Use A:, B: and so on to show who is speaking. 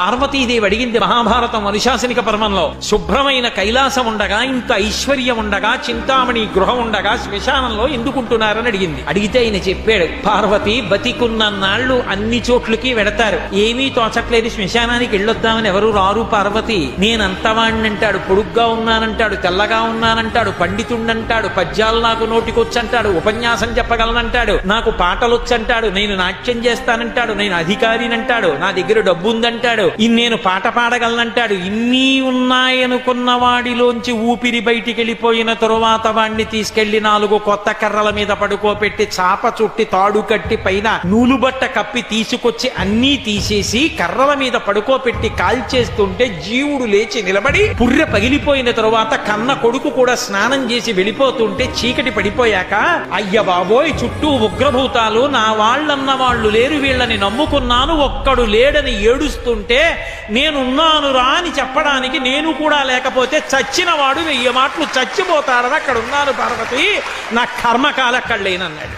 A: పార్వతీదేవి అడిగింది మహాభారతం అనుశాసనిక పర్వంలో, శుభ్రమైన కైలాసం ఉండగా, ఇంత ఐశ్వర్యం ఉండగా, చింతామణి గృహం ఉండగా శ్మశానంలో ఎందుకుంటున్నారని అడిగింది. అడిగితే ఆయన చెప్పాడు, పార్వతి బతికున్న నాళ్లు అన్ని చోట్లకి వెడతారు, ఏమీ తోచట్లేదు, శ్మశానానికి వెళ్ళొద్దామని ఎవరు రారు పార్వతి. నేనంతవాణ్ణంటాడు, పొడుగ్గా ఉన్నానంటాడు, తెల్లగా ఉన్నానంటాడు, పండితుండంటాడు, పద్యాలు నాకు నోటికొచ్చంటాడు, ఉపన్యాసం చెప్పగలనంటాడు, నాకు పాటలొచ్చంటాడు, నేను నాట్యం చేస్తానంటాడు, నేను అధికారినంటాడు, నా దగ్గర డబ్బు ఉందంటాడు, నేను పాట పాడగలనంటాడు. ఇన్ని ఉన్నాయనుకున్న వాడిలోంచి ఊపిరి బయటికి వెళ్ళిపోయిన తరువాత వాణ్ణి తీసుకెళ్లి 4 కొత్త కర్రల మీద పడుకోపెట్టి చాప చుట్టి తాడు కట్టి పైన నూలుబట్ట కప్పి తీసుకొచ్చి అన్నీ తీసేసి కర్రల మీద పడుకోపెట్టి కాల్చేస్తుంటే జీవుడు లేచి నిలబడి పుర్రె పగిలిపోయిన తరువాత కన్న కొడుకు కూడా స్నానం చేసి వెళ్ళిపోతుంటే చీకటి పడిపోయాక, అయ్య బాబోయ్ చుట్టూ ఉగ్రభూతాలు, నా వాళ్ళన్న వాళ్ళు లేరు, వీళ్ళని నమ్ముకున్నాను, ఒక్కడు లేడని ఏడుస్తుంటే నేనున్నాను రా అని చెప్పడానికి నేను కూడా లేకపోతే చచ్చిన వాడు 1000 మాటలు చచ్చిపోతాడని అక్కడ ఉన్నాను పార్వతి, నా కర్మకాల అక్కడ లేనన్నాడు.